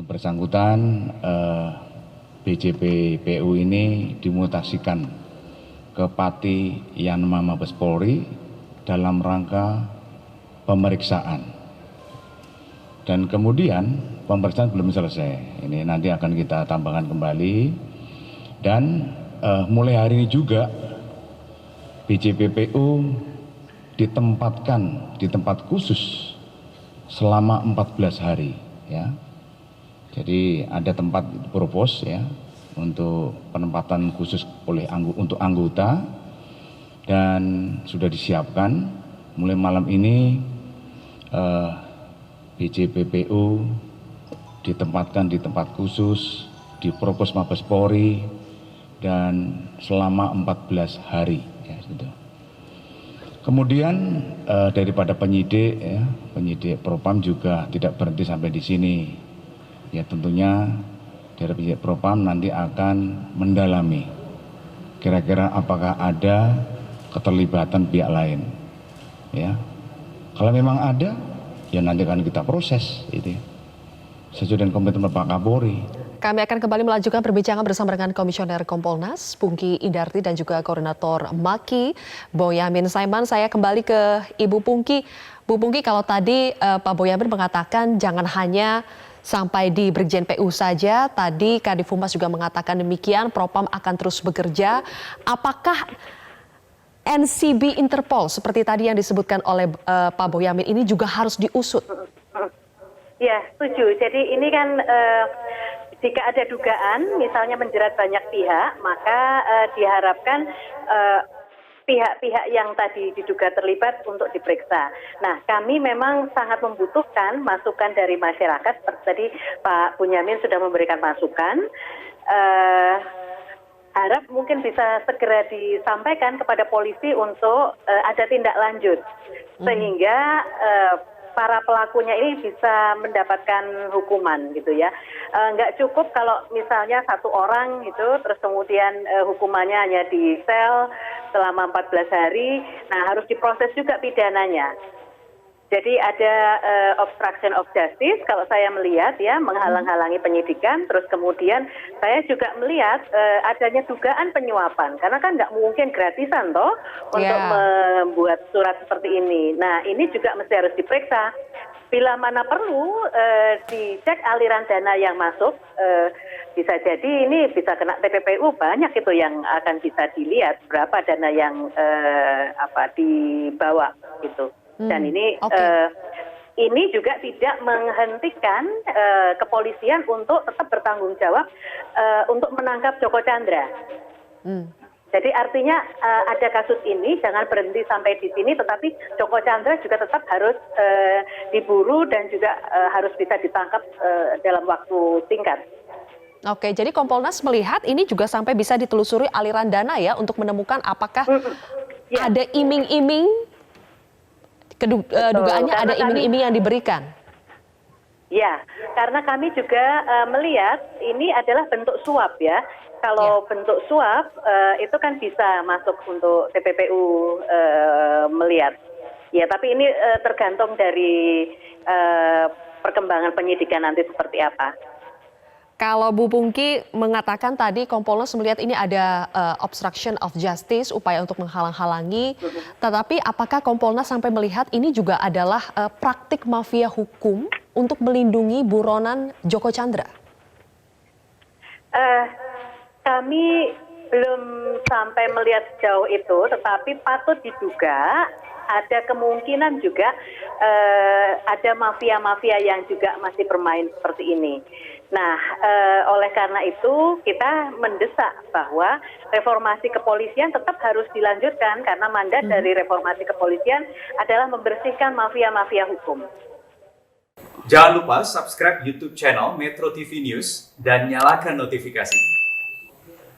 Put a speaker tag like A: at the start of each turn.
A: Yang bersangkutan BJPPU ini dimutasikan ke Pati Yanma Mabes Polri dalam rangka pemeriksaan. Dan kemudian pemeriksaan belum selesai. Ini nanti akan kita tambahkan kembali. Dan mulai hari ini juga BJPPU ditempatkan di tempat khusus selama 14 hari, ya. Jadi ada tempat propos, ya, untuk penempatan khusus untuk anggota, dan sudah disiapkan mulai malam ini. BJPPU ditempatkan di tempat khusus di Propos Mabes Polri dan selama 14 hari, ya, gitu. Kemudian daripada penyidik, ya, penyidik Propam juga tidak berhenti sampai di sini. Ya, tentunya dari penyidik Propam nanti akan mendalami kira-kira apakah ada keterlibatan pihak lain, ya. Kalau memang ada, ya nanti akan kita proses itu, sesuai dengan komitmen Pak Kapolri.
B: Kami akan kembali melanjutkan perbincangan bersama dengan Komisioner Kompolnas, Pungki Indarti, dan juga Koordinator Maki, Boyamin Saiman. Saya kembali ke Ibu Pungki. Bu Pungki, kalau tadi Pak Boyamin mengatakan jangan hanya sampai di Brigjen PU saja, tadi Kadif Humas juga mengatakan demikian, Propam akan terus bekerja. Apakah NCB Interpol seperti tadi yang disebutkan oleh Pak Boyamin ini juga harus diusut?
C: Ya, setuju. Jadi ini kan jika ada dugaan misalnya menjerat banyak pihak, maka diharapkan pihak-pihak yang tadi diduga terlibat untuk diperiksa. Nah, kami memang sangat membutuhkan masukan dari masyarakat. Seperti tadi Pak Boyamin sudah memberikan masukan. Harap mungkin bisa segera disampaikan kepada polisi untuk ada tindak lanjut, sehingga para pelakunya ini bisa mendapatkan hukuman, gitu ya. Nggak cukup kalau misalnya satu orang gitu, terus kemudian hukumannya hanya di sel selama 14 hari, nah harus diproses juga pidananya. Jadi ada obstruction of justice kalau saya melihat, ya, menghalang-halangi penyidikan. Terus kemudian saya juga melihat adanya dugaan penyuapan, karena kan nggak mungkin gratisan toh untuk membuat surat seperti ini. Nah, ini juga mesti harus diperiksa. Bila mana perlu dicek aliran dana yang masuk, bisa jadi ini bisa kena TPPU, banyak itu yang akan bisa dilihat berapa dana yang dibawa gitu. Dan ini ini juga tidak menghentikan kepolisian untuk tetap bertanggung jawab untuk menangkap Joko Chandra. Jadi artinya ada kasus ini jangan berhenti sampai di sini, tetapi Joko Chandra juga tetap harus diburu dan juga harus bisa ditangkap dalam waktu singkat.
B: Oke, jadi Kompolnas melihat ini juga sampai bisa ditelusuri aliran dana, ya, untuk menemukan apakah ada iming-iming. Dugaannya ada iming-iming yang diberikan. Ya, karena kami juga melihat ini adalah bentuk suap, ya. Kalau bentuk suap itu kan bisa masuk untuk TPPU melihat. Ya, tapi ini tergantung dari perkembangan penyidikan nanti seperti apa. Kalau Bu Pungki mengatakan tadi Kompolnas melihat ini ada obstruction of justice, upaya untuk menghalang-halangi. Tetapi apakah Kompolnas sampai melihat ini juga adalah praktik mafia hukum untuk melindungi buronan Joko Chandra?
C: Kami belum sampai melihat jauh itu, tetapi patut diduga ada kemungkinan juga ada mafia-mafia yang juga masih bermain seperti ini. Nah, oleh karena itu kita mendesak bahwa reformasi kepolisian tetap harus dilanjutkan, karena mandat dari reformasi kepolisian adalah membersihkan mafia-mafia hukum.
D: Jangan lupa subscribe YouTube channel Metro TV News dan nyalakan notifikasi.